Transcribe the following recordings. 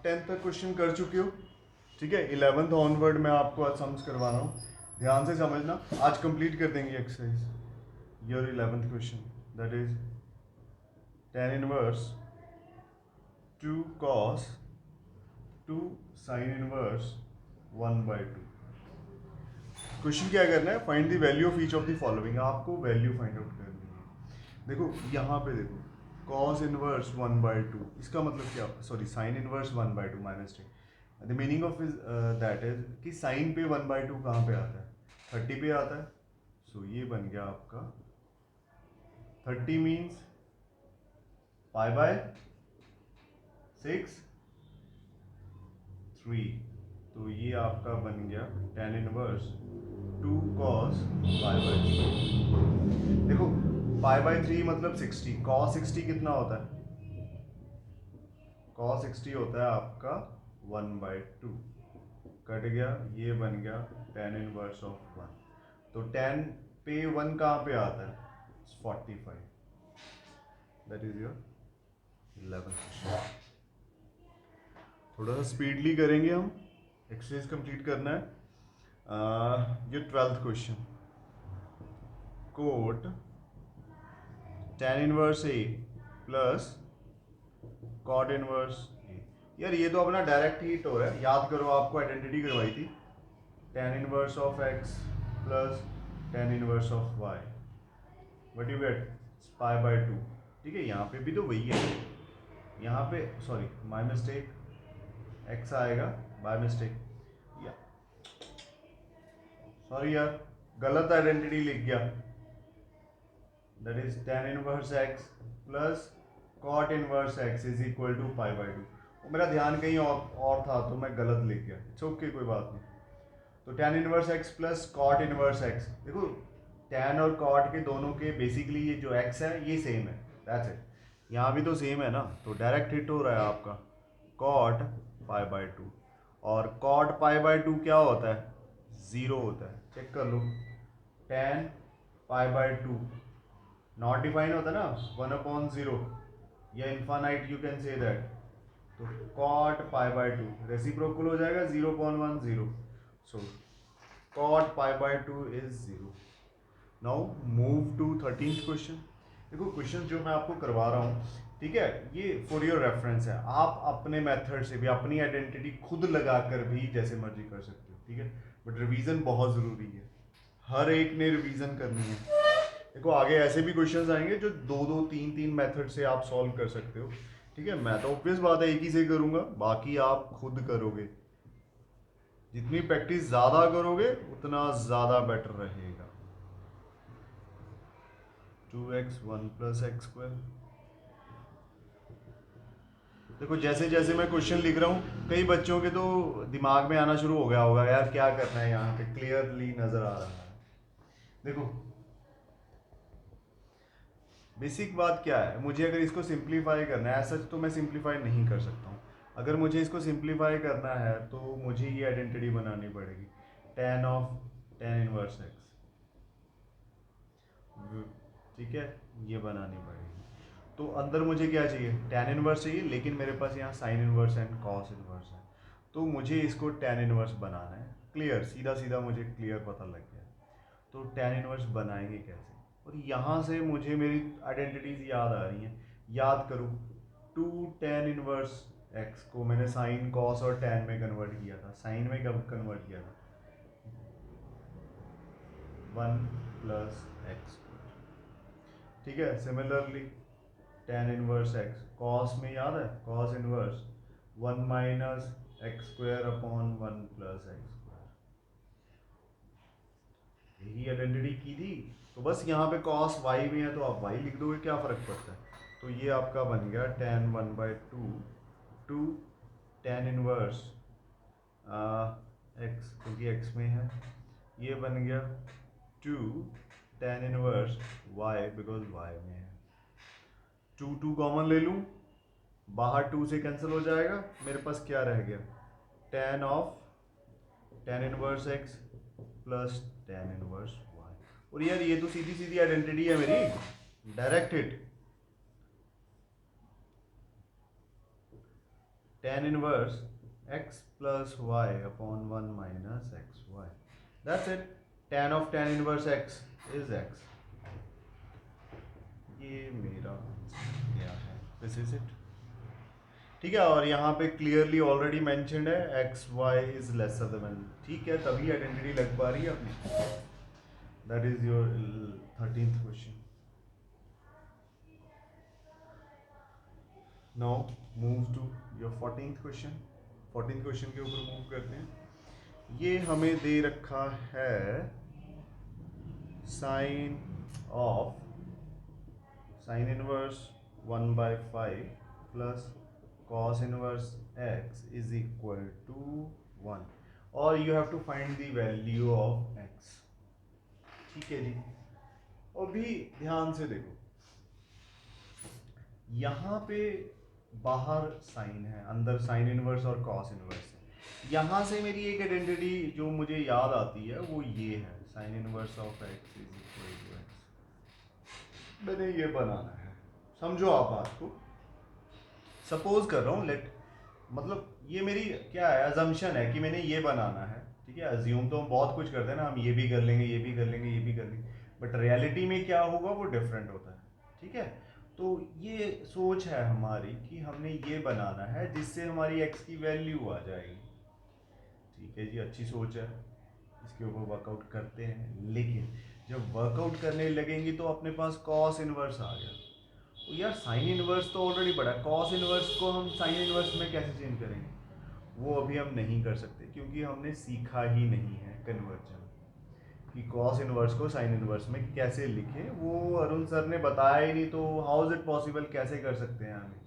आप 10th तक question कर चुके हो, ठीक है। 11th ऑनवर्ड मैं आपको आज सम्स करवा रहा हूँ, ध्यान से समझना। आज कंप्लीट कर देंगे exercise your 11th question, that is tan inverse 2 cos 2 sin inverse 1/2। Question क्या करना है, find the value of each of the following. आपको वैल्यू फाइंड आउट करनी है। देखो यहाँ पे देखो, cos इनवर्स 1/2, इसका मतलब क्या, sorry sin inverse 1/2 minus ten. The meaning of is that is कि साइन पे 1/2 कहाँ पे आता है, 30 पे आता है। सो ये बन गया आपका 30 मीन्स π/6 3। तो ये आपका बन गया tan इनवर्स 2 cos π/3। देखो π/3 मतलब 60, cos 60 कितना होता है, cos 60 होता है आपका 1/2। कट गया, ये बन गया tan इनवर्स ऑफ 1। तो tan पे 1 कहाँ पे आता है, 45। That is your 11th question. थोड़ा सा स्पीडली करेंगे हम, एक्सरसाइज कंप्लीट करना है। ये 12th question, cot tan inverse a plus cot inverse a. यार ये तो अपना डायरेक्ट हिट हो रहा है, याद करो आपको आइडेंटिटी करवाई थी, tan inverse of x plus tan inverse of y, what you get, π/2। ठीक है, यहाँ पे भी तो वही है, यहाँ पे सॉरी माय मिस्टेक, x आएगा बाय मिस्टेक, या सॉरी यार गलत आइडेंटिटी लिख गया। That is tan inverse x plus cot inverse x is equal to π/2। वो मेरा ध्यान कहीं और था तो मैं गलत लिख गया, इट्स ओके, कोई बात नहीं। तो tan inverse x plus cot inverse x, देखो tan और cot के दोनों के बेसिकली ये जो x है ये सेम है, दैट्स इट। यहाँ भी तो सेम है ना, तो डायरेक्ट हिट हो रहा है आपका cot π/2। और cot π/2 क्या होता है, 0 होता है, चेक कर लो। tan π/2 नॉट डिफाइन होता ना 1/0 या infinite, you can say that. तो cot π/2 रेसिप्रोकल हो जाएगा 0.10। So cot π/2 is 0। Now move to 13th question. देखो क्वेश्चन जो मैं आपको करवा रहा हूँ, ठीक है, ये फॉर योर रेफरेंस है, आप अपने मेथड से भी अपनी आइडेंटिटी खुद लगाकर भी जैसे मर्जी कर सकते हो, ठीक है। बट रिवीजन बहुत ज़रूरी है, हर एक ने रिवीजन करनी है। देखो आगे ऐसे भी क्वेश्चंस आएंगे जो दो दो तीन तीन मेथड से आप सॉल्व कर सकते हो, ठीक है। मैं तो ऑब्वियस बात है एक ही से करूंगा, बाकी आप खुद करोगे। जितनी प्रैक्टिस ज़्यादा करोगे उतना ज़्यादा बेटर रहेगा। 2x 1 + x²। देखो जैसे जैसे मैं क्वेश्चन लिख रहा हूँ, कई बच्चों के तो दिमाग में आना शुरू हो गया होगा, यार क्या करना है, यहाँ पे क्लियरली नज़र आ रहा है। देखो बेसिक बात क्या है, मुझे अगर इसको सिंप्लीफाई करना है, सच तो मैं सिंप्लीफाई नहीं कर सकता हूँ। अगर मुझे इसको सिंप्लीफाई करना है तो मुझे ये आइडेंटिटी बनानी पड़ेगी, tan इनवर्स x, ठीक है, ये बनानी पड़ेगी। तो अंदर मुझे क्या चाहिए, tan इनवर्स चाहिए, लेकिन मेरे पास यहाँ sin inverse and cos inverse है, तो मुझे इसको tan इनवर्स बनाना है। क्लियर, सीधा सीधा मुझे क्लियर पता लग गया। तो tan इनवर्स बनाएंगे कैसे, और यहाँ से मुझे मेरी आइडेंटिटीज याद आ रही हैं। याद करो, 2 tan इनवर्स x को मैंने साइन कॉस और tan में कन्वर्ट किया था। साइन में कब कन्वर्ट किया था, 1 + x², ठीक है। Similarly tan inverse x cos में याद है, कॉस इनवर्स 1 - x²/1 + x²। यही आइडेंटिटी की थी, तो बस यहाँ पे cos y में है तो आप y लिख दोगे, क्या फ़र्क पड़ता है। तो ये आपका बन गया tan 1/2 2 tan इनवर्स x, क्योंकि x में है। ये बन गया 2 tan inverse y, because y में है। 2 कॉमन ले लूँ, बाहर 2 से कैंसिल हो जाएगा, मेरे पास क्या रह गया, tan inverse x plus tan inverse y। और यार ये तो सीधी सीधी आइडेंटिटी है मेरी, direct hit. tan inverse x plus y upon 1 minus xy. That's it. Tan of tan inverse x is x. ये मेरा क्या है, दिस इज इट. ठीक है, और यहाँ पे क्लियरली ऑलरेडी मेंशन्ड है x y is lesser than. ठीक है, तभी आइडेंटिटी लग पा रही है अपनी. That is your 13th question. Now move to your 14th question. 14th question के ऊपर मूव करते हैं. ये हमें दे रखा है sine inverse 1/5 plus cos inverse x is equal to 1 और you have to find the value of x. ठीक है जी. और भी ध्यान से देखो, यहाँ पे बाहर साइन है, अंदर साइन इनवर्स और cos इनवर्स है. यहाँ से मेरी एक आइडेंटिटी जो मुझे याद आती है वो ये है, sine inverse of x is equal to x. मैंने ये बनाना है, समझो आप बात को. सपोज कर रहा हूँ, मतलब ये मेरी क्या है, अजम्पशन है कि मैंने ये बनाना है. ठीक है, अज्यूम तो हम बहुत कुछ करते हैं ना, हम ये भी कर लेंगे, ये भी कर लेंगे, ये भी कर लेंगे, बट रियलिटी में क्या होगा वो डिफरेंट होता है. ठीक है, तो ये सोच है हमारी कि हमने ये बनाना है जिससे हमारी एक्स की वैल्यू आ जाएगी. ठीक है जी, अच्छी सोच है, इसके ऊपर वर्कआउट करते हैं. लेकिन जब वर्कआउट करने लगेंगे तो अपने पास कॉस इनवर्स आ गया. तो यार साइन इनवर्स तो ऑलरेडी बड़ा है, कॉस इनवर्स को हम साइन इनवर्स में कैसे चेंज करेंगे? वो अभी हम नहीं कर सकते क्योंकि हमने सीखा ही नहीं है कन्वर्जन कि कॉस इनवर्स को साइन इनवर्स में कैसे लिखें. वो अरुण सर ने बताया ही नहीं, तो हाउ इज इट पॉसिबल, कैसे कर सकते हैं हमें?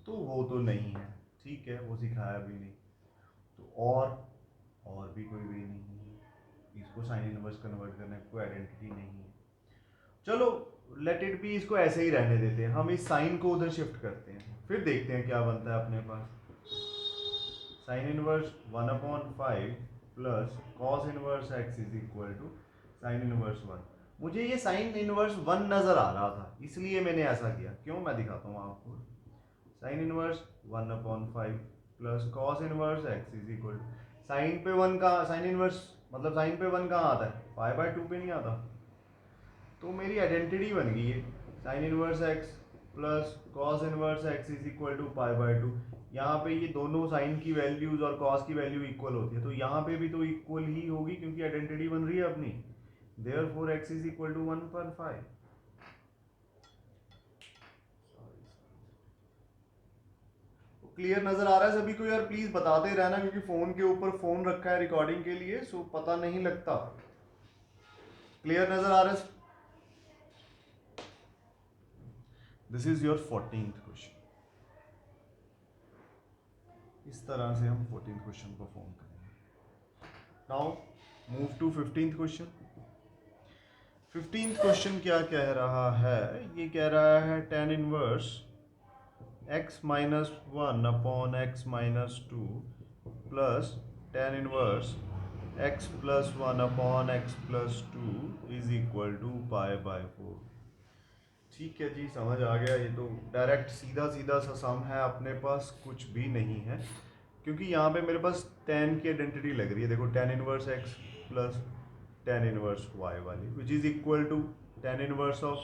तो वो तो नहीं है. ठीक है, वो सिखाया भी नहीं. तो और भी कोई वे नहीं है इसको साइन इनवर्स कन्वर्ट करने की, कोई आइडेंटिटी नहीं है. चलो लेट इट बी, इसको ऐसे ही रहने देते हैं. हम इस साइन को उधर शिफ्ट करते हैं, फिर देखते हैं क्या बनता है अपने पास. Sine inverse 1/5 plus cos inverse x is equal to sine inverse 1. मुझे ये साइन इनवर्स 1 नज़र आ रहा था, इसलिए मैंने ऐसा किया. क्यों, मैं दिखाता हूँ आपको. Sine inverse 1/5 plus cos inverse x is equal to sine पे 1 का, साइन इनवर्स मतलब साइन पे 1 कहाँ आता है, 5/2 पे नहीं आता. तो मेरी आइडेंटिटी बन गई है sine inverse x plus cos inverse x is equal to 5/2. यहाँ पे ये दोनों साइन की वैल्यूज और कॉस की वैल्यू इक्वल होती है, तो यहाँ पे भी तो इक्वल ही होगी क्योंकि आइडेंटिटी बन रही है अपनी. Therefore x is equal to 1/5. Clear नजर आ रहा है सभी को? यार प्लीज बताते रहना क्योंकि फोन के ऊपर फोन रखा है रिकॉर्डिंग के लिए, सो पता नहीं लगता. क्लियर नजर आ रहा है? This is your 14th question. इस तरह से हम 14th क्वेश्चन परफॉर्म करेंगे. Now move to 15th question. 15th question क्या कह रहा है? ये कह रहा है tan inverse x minus 1 upon x minus 2 plus tan inverse x plus 1 upon x plus 2 is equal to π/4. ठीक है जी, समझ आ गया. ये तो डायरेक्ट सीधा सीधा सा सम है, अपने पास कुछ भी नहीं है क्योंकि यहाँ पे मेरे पास tan की आइडेंटिटी लग रही है. देखो tan inverse x plus tan inverse y वाली which is equal to tan inverse of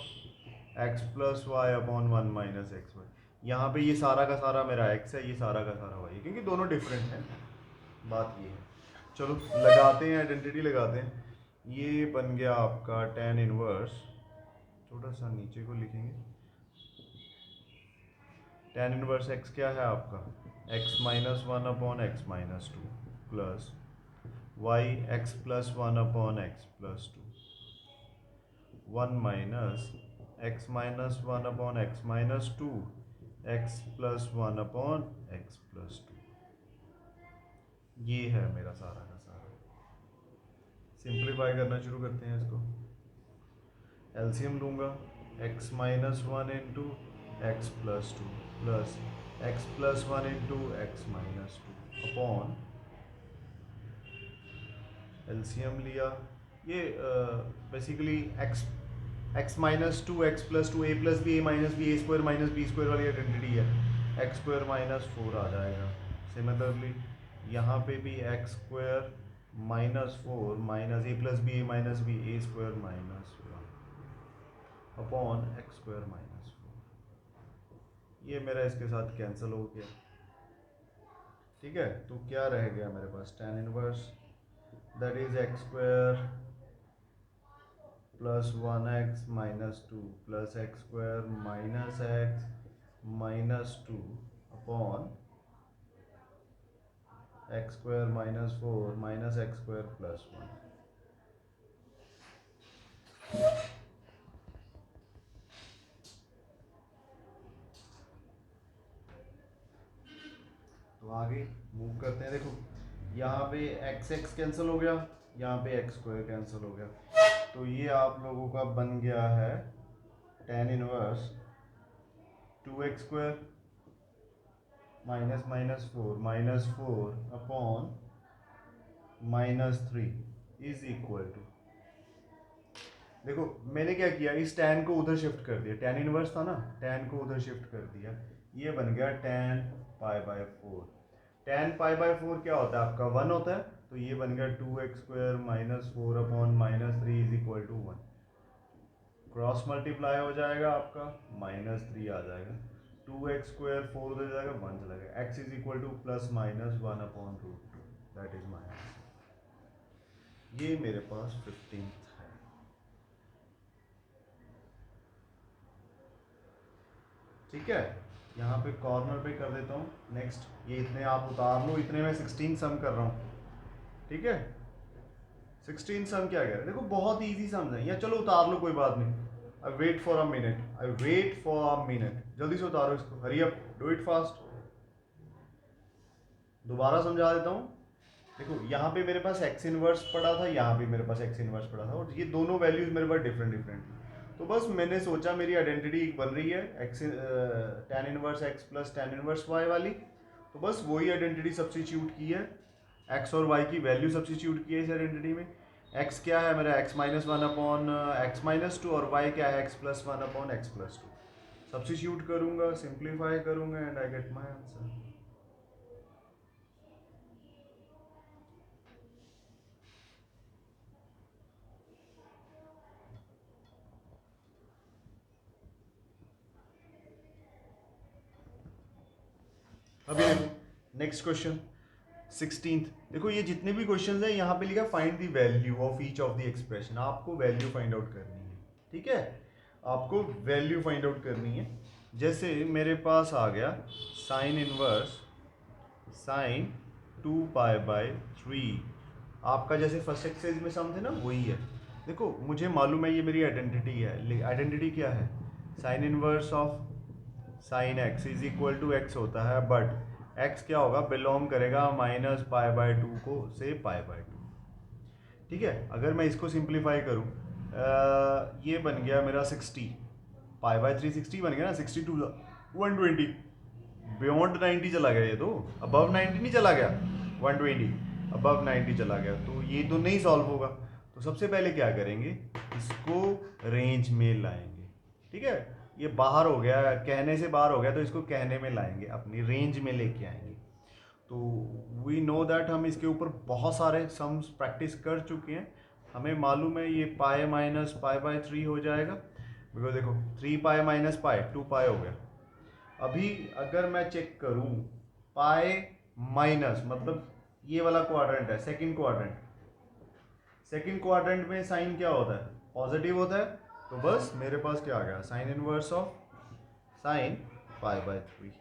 x plus y upon 1 minus x y. यहाँ पे ये सारा का सारा मेरा x है, ये सारा का सारा y है क्योंकि दोनों डिफरेंट हैं. बात ये है. चलो लगाते हैं, आइडेंटिटी लगाते हैं. ये बन गया आपका tan इनवर्स, थोड़ा सा नीचे को लिखेंगे. tan इनवर्स x क्या है आपका, x minus 1 upon x minus 2 plus y x plus 1 upon x plus 2 1 minus x minus 1 upon x minus 2 x plus 1 upon x plus 2. ये है मेरा सारा का सारा. सिंप्लीफाई करना शुरू करते हैं इसको. एलसीएम लूँगा, x minus 1 into x plus 2 plus x plus 1 into x minus 2 upon LCM लिया. ये basically x minus 2 x plus 2 a plus B A minus B A square minus B square वाली identity है. x square minus 4 आ जाएगा. Similarly यहाँ पे भी x square minus 4 minus A plus B A minus B A square minus 1 upon x square minus 4। ये मेरा इसके साथ कैंसिल हो गया। ठीक है, तो क्या रह गया मेरे पास, tan inverse that is x square plus 1x minus 2 plus x square minus x minus 2 upon x square minus 4 minus x square plus 1। तो आगे मूव करते हैं। देखो यहाँ पे एक्स एक्स कैंसिल हो गया, यहाँ पे एक्स स्क्वायर कैंसिल हो गया, तो ये आप लोगों का बन गया है tan inverse 2x square minus minus 4 upon minus 3 is equal to, देखो मैंने क्या किया, इस tan को उधर शिफ्ट कर दिया, tan इनवर्स था ना, tan को उधर शिफ्ट कर दिया, ये बन गया tan pi by 4। tan pi by 4 क्या होता है आपका 1 होता है, तो ये बन गया 2x square minus 4 upon minus 3 is equal to 1। Cross multiply हो जाएगा आपका माइनस 3 आ जाएगा, 2x स्क्वायर 4 उधर जाएगा 1 चला गया, x is equal to plus minus 1 upon root 2, that is my answer. ये मेरे पास 15th है। ठीक है, यहाँ पे कॉर्नर पे कर देता हूँ। नेक्स्ट ये इतने आप उतार लो, इतने में 16 सम कर रहा हूँ। ठीक है, 16 सम क्या कह रहे हैं, देखो बहुत इजी सम है, या चलो उतार लो कोई बात नहीं। I wait for a minute, जल्दी से उतारो इसको, hurry up, do it fast. दोबारा समझा देता हूँ। देखो यहाँ पे मेरे पास एक्स इनवर्स पड़ा था, यहाँ पे मेरे पास एक्स इनवर्स पड़ा था, और ये दोनों वैल्यूज मेरे पास डिफरेंट डिफरेंट। तो बस मैंने सोचा मेरी आइडेंटिटी बन रही है x tan inverse x plus tan inverse y वाली, तो बस वही आइडेंटिटी सब्स्टिट्यूट की है, एक्स और वाई की वैल्यू सब्स्टिट्यूट की है इस आइडेंटिटी में। एक्स क्या है मेरा x minus 1 upon x minus 2, और वाई क्या है x plus 1 upon x plus 2। Substitute करूंगा, सिंप्लीफाई करूंगा, and I get my answer. अभी देखो नेक्स्ट क्वेश्चन 16th। देखो ये जितने भी क्वेश्चन हैं यहाँ पे लिखा find the value of each of the expression, आपको वैल्यू फाइंड आउट करनी है। ठीक है, आपको वैल्यू फाइंड आउट करनी है। जैसे मेरे पास आ गया sine inverse sine 2 pi by 3, आपका जैसे फर्स्ट एक्सरसाइज में सम थे ना वही है। देखो मुझे मालूम है ये मेरी आइडेंटिटी है, आइडेंटिटी क्या है, sine inverse of sine x is equal to x होता है, बट एक्स क्या होगा, बिलोंग करेगा माइनस पाई बाय 2 को से पाई बाय 2। ठीक है, अगर मैं इसको सिंप्लीफाई करूँ, ये बन गया मेरा 60 पाई बाय 3, 60 बन गया ना, 62 120, बियॉन्ड 90 चला गया, ये तो अबव 90 नहीं चला गया, 120 अबव 90 चला गया, तो ये तो नहीं सॉल्व होगा। तो सबसे पहले क्या करेंगे, इसको रेंज में लाएंगे। ठीक है, ये बाहर हो गया, कहने से बाहर हो गया, तो इसको कहने में लाएंगे, अपनी रेंज में लेके आएंगे। तो वी नो दैट हम इसके ऊपर बहुत सारे सम्स प्रैक्टिस कर चुके हैं, हमें मालूम है ये पाई माइनस पाई बाय 3 हो जाएगा, बिकॉज देखो 3 पाई माइनस पाई 2 पाई हो गया। अभी अगर मैं चेक करूं पाई माइनस, मतलब ये वाला क्वाड्रेंट है, सेकंड क्वाड्रेंट में साइन क्या होता है, पॉजिटिव होता है, तो बस मेरे पास क्या आ गया, sign inverse of sine pi by 3।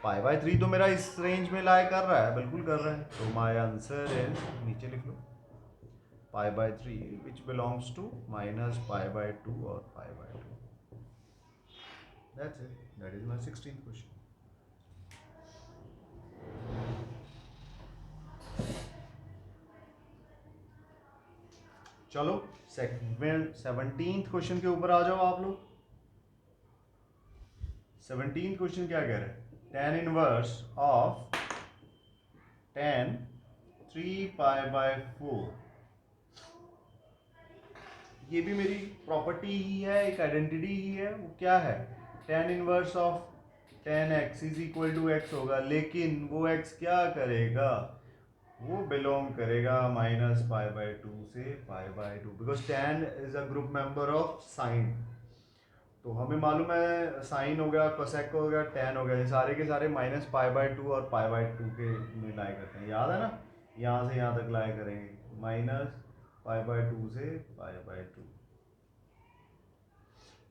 Pi by 3 तो मेरा इस रेंज में लाई कर रहा है, बिल्कुल कर रहा है, तो माई आंसर इज, नीचे लिख लो, pi by 3 which belongs to minus pi by 2 और pi by 2। That's it, that is my 16th question. चलो 17th क्वेश्चन के ऊपर आ जाओ आप लोग। 17th क्वेश्चन क्या कह रहे हैं, tan inverse of tan 3 pi bye 4, ये भी मेरी प्रॉपर्टी ही है, एक आइडेंटिटी ही है, वो क्या है, tan inverse of tan x is equal to x होगा, लेकिन वो एक्स क्या करेगा, वो बिलोंग करेगा माइनस पाई बाय टू से pi by to, because ten is a group member of sine. तो हमें मालूम है साइन हो गया, कोसेक हो गया, टेन हो गया, ये सारे के सारे माइनस पाई बाय टू और पाई बाय टू के में लाए करते हैं, याद है ना, यहाँ से यहाँ तक लाए करेंगे माइनस पाई बाय टू से पाई बाय टू।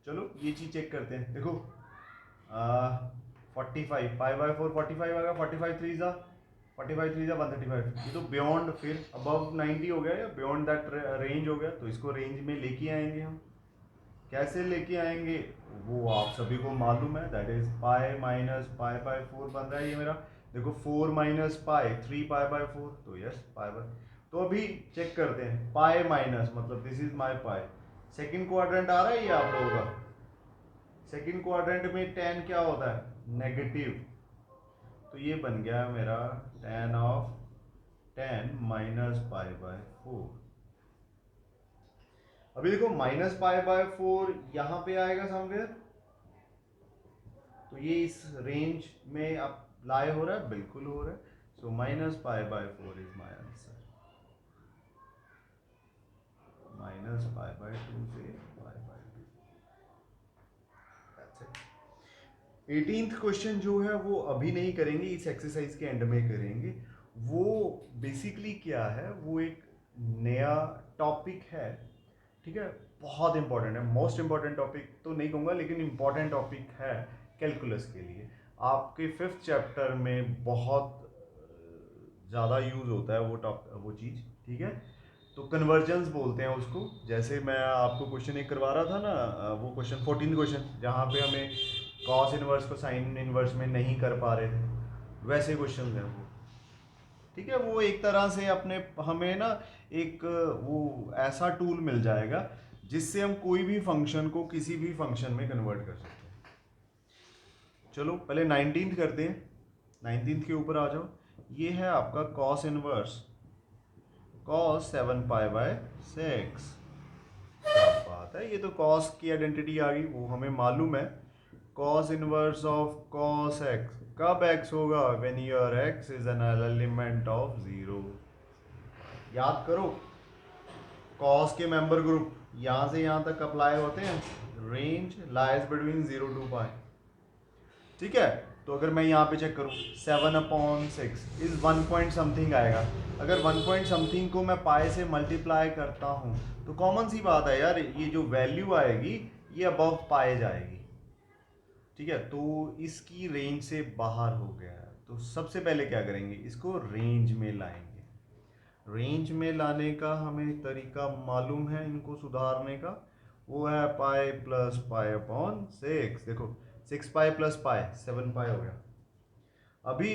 चलो ये चीज़ चेक करते हैं, देखो 45 पाई बाय फोर 45 आएगा, 45 थ्री ज़ा 45 थ्री ज़ा 135, ये तो बियॉन्ड फिर अबव 90 हो गया या बियॉन्ड दैट रेंज हो गया, तो इसको रेंज में लेके आएंगे हम। कैसे लेके आएंगे वो आप सभी को मालूम है, that is pi minus pi by four बन रहा है ये मेरा, देखो 4 minus pi 3 pi by four, तो यस पाई बाय। तो अभी चेक करते हैं, पाई माइनस मतलब this is my pi, second quadrant आ रहा है ये आप लोगों का, सेकंड क्वाड्रेंट में टेन क्या होता है नेगेटिव, तो ये बन गया मेरा ten of 10 minus pi by four. अभी देखो माइनस पाई बाय फोर यहाँ पे आएगा समवेयर, तो ये इस रेंज में अब लाए हो रहा है, बिल्कुल हो रहा है, so minus pi by four is my answer, minus pi by two से pi by two. That's it. 18th question जो है वो अभी नहीं करेंगे, इस एक्सरसाइज के एंड में करेंगे। वो बेसिकली क्या है, वो एक नया टॉपिक है, ठीक है, बहुत इंपॉर्टेंट है, मोस्ट इंपॉर्टेंट टॉपिक तो नहीं कहूँगा लेकिन इंपॉर्टेंट टॉपिक है कैलकुलस के लिए। आपके 5th चैप्टर में बहुत ज़्यादा यूज़ होता है वो चीज़, ठीक है। तो कन्वर्जेंस बोलते हैं उसको, जैसे मैं आपको क्वेश्चन एक करवा रहा था ना, वो क्वेश्चन 14 क्वेश्चन जहाँ पे हमें कॉस इनवर्स को साइन इनवर्स में नहीं कर पा रहे थे, वैसे क्वेश्चन हैं वो, ठीक है। वो एक तरह से अपने हमें ना एक वो ऐसा टूल मिल जाएगा जिससे हम कोई भी फंक्शन को किसी भी फंक्शन में कन्वर्ट कर सकते हैं। चलो पहले 19th करते हैं, 19th के ऊपर आ जाओ। ये है आपका cos inverse cos 7 pi by 6, क्या बात है, ये तो कॉस की आइडेंटिटी आ गई, वो हमें मालूम है। Cos inverse of cos x, कब एक्स होगा, when your x is an element of zero. याद करो कॉस के मेंबर ग्रुप यहाँ से यहाँ तक अप्लाई होते हैं, रेंज लाइज बिटवीन 0 टू पाई, ठीक है। तो अगर मैं यहाँ पे चेक करूँ 7/6 इज 1 पॉइंट समथिंग आएगा, अगर 1 पॉइंट समथिंग को मैं पाई से मल्टीप्लाई करता हूँ तो कॉमन सी बात है यार, ये जो वैल्यू आएगी ये अबव पाए जाएगी, ठीक है। तो इसकी रेंज से बाहर हो गया है, तो सबसे पहले क्या करेंगे, इसको रेंज में लाएंगे। रेंज में लाने का हमें तरीका मालूम है, इनको सुधारने का, वो है पाई प्लस पाई अपॉन 6। देखो 6 पाई प्लस पाई 7 पाई हो गया। अभी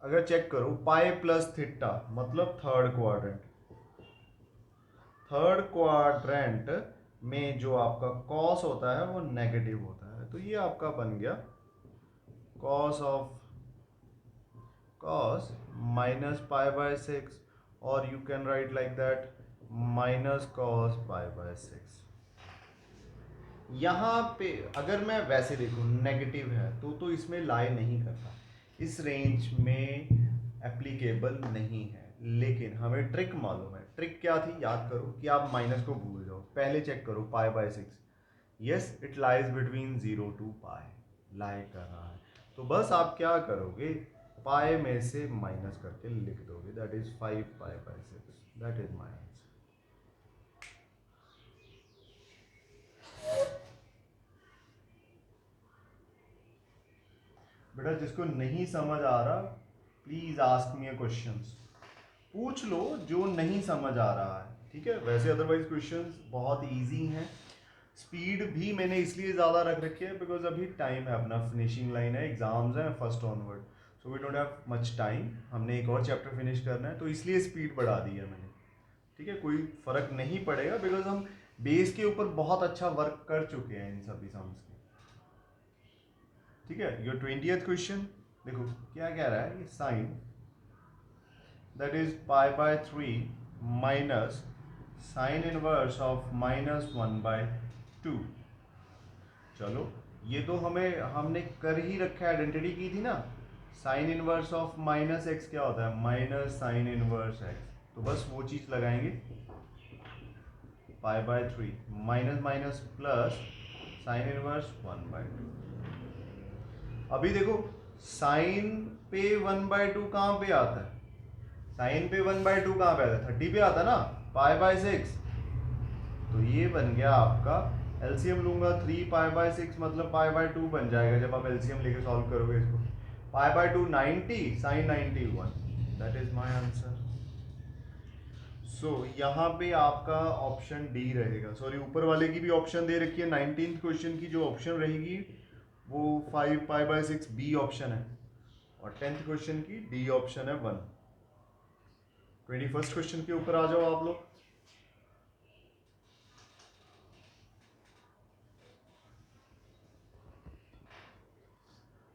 अगर चेक करो पाई प्लस थीटा मतलब थर्ड क्वाड्रेंट में जो आपका कॉस होता है वो नेगेटिव होता है, तो ये आपका बन गया cos of cos minus pi by 6, or you can write like that minus cos pi by 6। यहाँ पे अगर मैं वैसे देखूँ नेगेटिव है तो इसमें लाई नहीं करता, इस रेंज में एप्लीकेबल नहीं है, लेकिन हमें ट्रिक मालूम है। ट्रिक क्या थी याद करो, कि आप माइनस को भूल जाओ, पहले चेक करो pi by 6, yes it lies between 0 to pi, lie कर रहा है, तो बस आप क्या करोगे पाई में से माइनस करके लिख दोगे, that is 5 pi by 6, that is my answer. बेटा जिसको नहीं समझ आ रहा प्लीज आस्क मी क्वेश्चंस, पूछ लो जो नहीं समझ आ रहा है, ठीक है। वैसे अदरवाइज क्वेश्चंस बहुत इजी हैं। स्पीड भी मैंने इसलिए ज़्यादा रख रखी है बिकॉज अभी टाइम है, अपना फिनिशिंग लाइन है, एग्जाम्स हैं first onward, so we don't have much time, हमने एक और चैप्टर फिनिश करना है, तो इसलिए स्पीड बढ़ा दी है मैंने, ठीक है। कोई फ़र्क नहीं पड़ेगा बिकॉज हम बेस के ऊपर बहुत अच्छा वर्क कर चुके हैं इन सभी सम्स के, ठीक है। योर 20th क्वेश्चन देखो क्या कह रहा है, ये sine that is pi by 3 minus sine inverse of -1/2। चलो ये तो हमने कर ही रखा है, आइडेंटिटी की थी ना। Sign inverse of minus x क्या होता है, माइनस साइन इनवर्स एक्स, तो बस वो चीज लगाएंगे, पाई by 3 minus minus plus sine inverse 1/2। अभी देखो साइन पे 1/2 कहाँ पे आता है, साइन पे 1/2 कहाँ पे आता है, 30 पे आता है ना, पाई बाय 6। तो ये बन गया आपका, एलसीएम लूंगा 3 पाई बाय 6 मतलब पाई बाय 2 बन जाएगा जब आप एलसीएम लेके सॉल्व करोगे इसको। Pi by 2 90, sine 91, that is my answer. So यहाँ पे आपका ऑप्शन डी रहेगा। सॉरी, ऊपर वाले की भी ऑप्शन दे रखी है, 19th क्वेश्चन की जो ऑप्शन रहेगी वो 5 पाई बाय 6 बी ऑप्शन है, और 10th क्वेश्चन की डी ऑप्शन है 1। 21st क्वेश्चन के ऊपर आ जाओ आप लोग।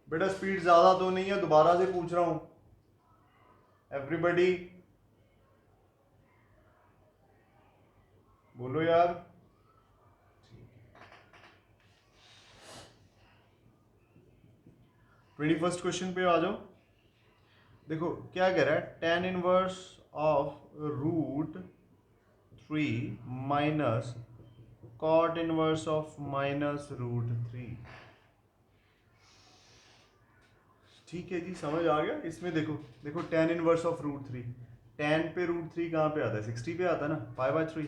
बेटा स्पीड ज्यादा तो नहीं है, दोबारा से पूछ रहा हूं, एवरीबडी बोलो यार। 21st क्वेश्चन पे आ जाओ। देखो क्या कह रहा है, tan inverse of √3 minus cot inverse of minus √3। ठीक है जी, समझ आ गया। इसमें देखो देखो tan इनवर्स ऑफ √3, tan पे √3 कहाँ पे आता है, 60 पे आता है ना, पाई बाय 3।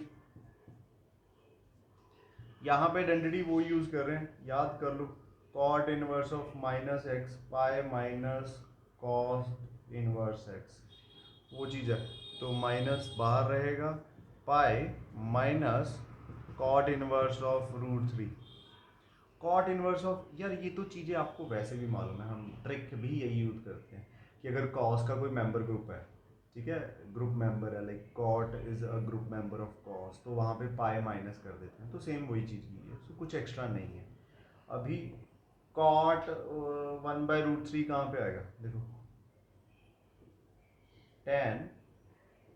यहाँ पे आइडेंटिटी वो यूज कर रहे हैं, याद कर लो, cot inverse of minus x pi minus cos inverse x, वो चीज़ है। तो माइनस बाहर रहेगा, pi minus cot inverse of √3। Cot inverse of, यार ये तो चीज़ें आपको वैसे भी मालूम है, हम ट्रिक भी यही यूज करते हैं कि अगर कॉस का कोई मेंबर ग्रुप है, ठीक है, ग्रुप मेंबर है, like cot is a group member of cos, तो वहाँ पे पाई माइनस कर देते हैं, तो सेम वही चीज़ की है, तो कुछ एक्स्ट्रा नहीं है। अभी कॉट 1/√3 कहाँ पे आएगा, देखो tan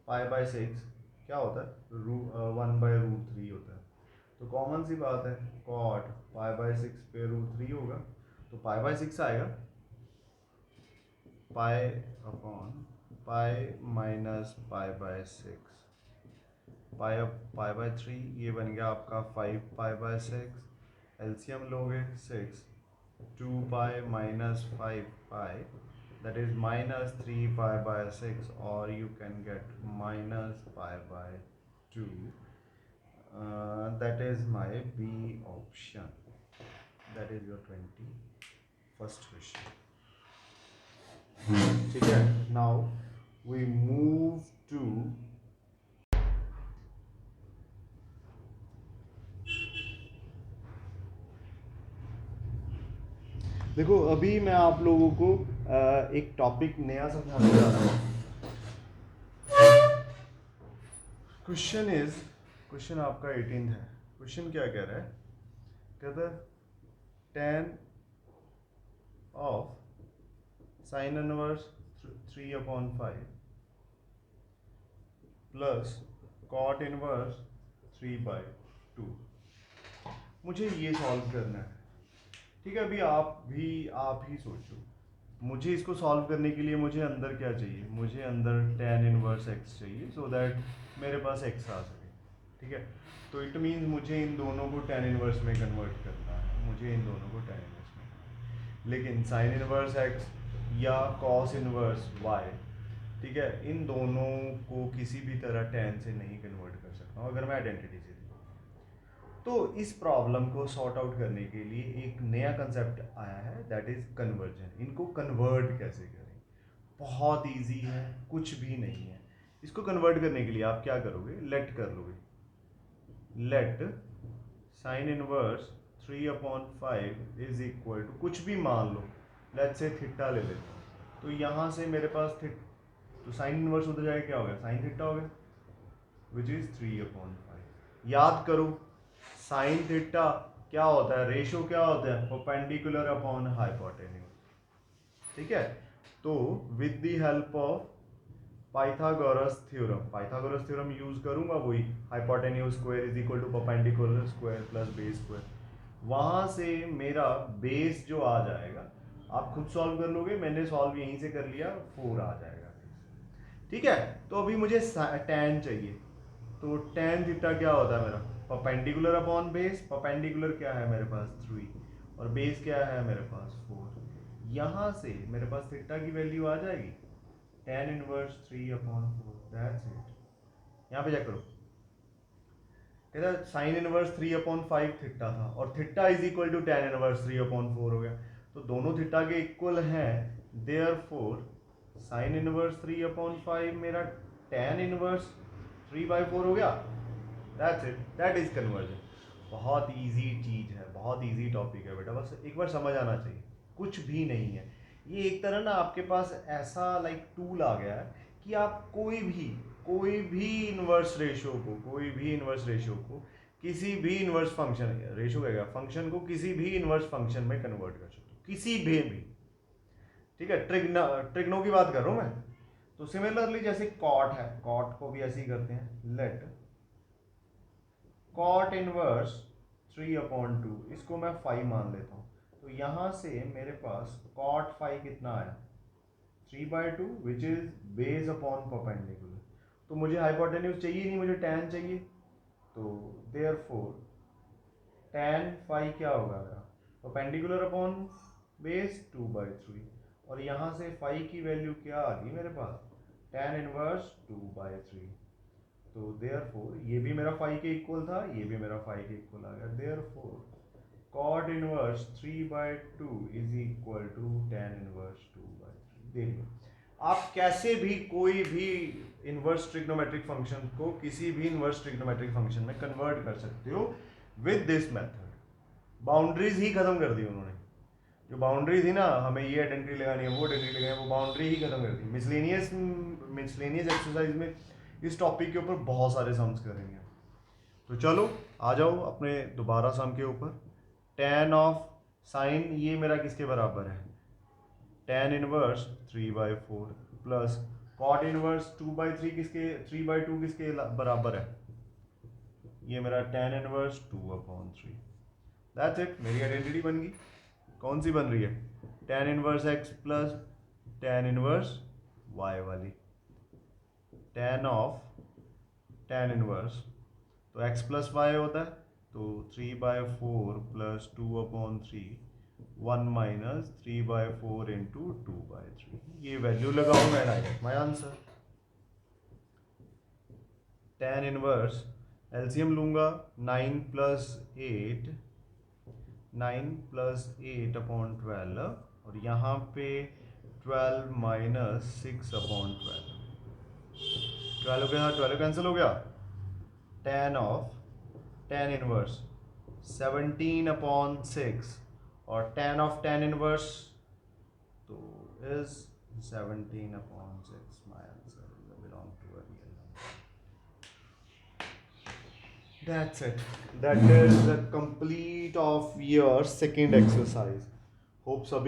पाई बाय 6 क्या होता है, 1/√3 होता है। तो कॉमन सी बात है, कॉट पाई बाय 6 पे √3 होगा, तो पाई बाय 6 आएगा, pi upon pi minus pi by 6, pi by 3, ये बन गया आपका 5 पाई बाय 6, एलसीएम लोगे 6, 2 pi minus 5 pi, that is minus 3 pi by 6, or you can get minus pi by 2. That is my B option. That is your 21st question. ठीक है, now we move to देखो अभी मैं आप लोगों को एक टॉपिक नया समझाने जा रहा हूँ। क्वेश्चन आपका 18th है। क्वेश्चन क्या कह रहा है, कहता है tan of sine inverse 3/5 plus cot inverse 3/2। मुझे ये सॉल्व करना है, ठीक है। अभी आप ही सोचो, मुझे इसको सॉल्व करने के लिए मुझे अंदर क्या चाहिए, मुझे अंदर tan इनवर्स x चाहिए, सो दैट मेरे पास x आ सके, ठीक है। तो इट मीन्स मुझे इन दोनों को tan इनवर्स में कन्वर्ट करना है, मुझे इन दोनों को tan इनवर्स में, लेकिन साइन इनवर्स x या cos इनवर्स y, ठीक है, इन दोनों को किसी भी तरह tan से नहीं कन्वर्ट कर सकता हूँ अगर मैं आइडेंटिटी से। तो इस प्रॉब्लम को सॉर्ट आउट करने के लिए एक नया कंसेप्ट आया है, दैट इज कन्वर्जन। इनको कन्वर्ट कैसे करें, बहुत इजी है, कुछ भी नहीं है। इसको कन्वर्ट करने के लिए आप क्या करोगे, लेट कर लोगे, let sine inverse 3/5 is equal to कुछ भी मान लो, लेट से थीटा ले लेते हैं। तो यहाँ से मेरे पास तो साइन इनवर्स उधर जाएगा, क्या हो गया, साइन थीटा हो गया, विच इज 3/5। याद करो साइन थीटा क्या होता है, रेशो क्या होता है, परपेंडिकुलर अपॉन हाइपोटेन्यूज, ठीक है। तो with the help of Pythagoras theorem use करूंगा, वही hypotenuse square is equal to perpendicular square plus base square. वहाँ से मेरा बेस जो आ जाएगा, आप खुद सॉल्व कर लोगे, मैंने सॉल्व यहीं से कर लिया, 4 आ जाएगा। ठीक है, तो अभी मुझे tan चाहिए, तो tan थीटा क्या होता है मेरा, परपेंडिकुलर अपॉन बेस। परपेंडिकुलर क्या है मेरे पास 3, और बेस क्या है मेरे पास 4। यहाँ से मेरे पास थीटा की वैल्यू आ जाएगी tan इनवर्स 3/4, दैट्स इट। यहाँ पे चेक करो, कहता है साइन इनवर्स 3/5 थीटा था, और theta is equal to tan inverse 3/4 हो गया, तो दोनों थीटा के इक्वल हैं, देयरफॉर साइन इनवर्स 3/5 मेरा tan इनवर्स 3/4 हो गया। That's it, that is conversion. बहुत इजी चीज है, बहुत इजी टॉपिक है बेटा, बस एक बार समझ आना चाहिए, कुछ भी नहीं है। ये एक तरह ना आपके पास ऐसा लाइक टूल आ गया है कि आप कोई भी इन्वर्स रेशियो को किसी भी इन्वर्स फंक्शन, रेशियो क्या फंक्शन को किसी भी इन्वर्स फंक्शन में कन्वर्ट कर सकते हो, किसी भी। ठीक है, ट्रिग्नो की बात कर रहा हूँ मैं। तो सिमिलरली जैसे कॉट है, कॉट को भी ऐसे ही करते हैं, लेट कॉट इनवर्स 3/2, इसको मैं 5 मान लेता हूँ, तो यहाँ से मेरे पास कॉट 5 कितना आया 3/2, which is base upon perpendicular. तो मुझे हाइपोटेन्यूज चाहिए नहीं, मुझे tan चाहिए, तो देयरफॉर tan 5 क्या होगा मेरा, परपेंडिकुलर अपॉन बेस 2/3, और यहाँ से 5 की वैल्यू क्या आ गई मेरे पास, tan इनवर्स 2/3। तो देयरफॉर ये भी मेरा 5 के इक्वल था, ये भी मेरा 5 के इक्वल आ गया, therefore cot inverse 3/2 is equal to tan inverse 2/3। देख लो, आप कैसे भी कोई भी इनवर्स ट्रिग्नोमेट्रिक फंक्शन को किसी भी इनवर्स ट्रिग्नोमेट्रिक फंक्शन में कन्वर्ट कर सकते हो विद दिस मेथड। बाउंड्रीज ही खत्म कर दी उन्होंने, जो बाउंड्री थी ना, हमें ये आइडेंटिटी लगानी है, वो आइडेंटिटी लगानी है, वो बाउंड्री ही खत्म कर दी। मिसलेनियस एक्सरसाइज में इस टॉपिक के ऊपर बहुत सारे सम्स करेंगे। तो चलो आ जाओ अपने दोबारा सम के ऊपर। tan ऑफ साइन, ये मेरा किसके बराबर है, tan inverse 3/4 plus cot inverse 2/3 किसके, 3/2 किसके बराबर है, ये मेरा tan इनवर्स 2/3। दैट्स इट, मेरी आइडेंटिटी बन गई। कौन सी बन रही है, tan inverse x plus tan inverse y वाली। tan ऑफ tan इनवर्स, तो x प्लस वाई होता है, तो 3/4 प्लस 2/3, 1 माइनस 3/4 इंटू 2/3, ये वैल्यू लगाऊंगा and I get my answer. tan inverse LCM लूंगा, 9 प्लस 8, 9 प्लस 8/12, और यहाँ पे 12 माइनस 6/12, 12 हो गया, 12 कैंसिल हो गया। tan ऑफ tan इनवर्स 17/6, और tan ऑफ tan इनवर्स तो is 17/6, my answer belong to a real number. That's it, that is the complete of your second exercise. Hope सभी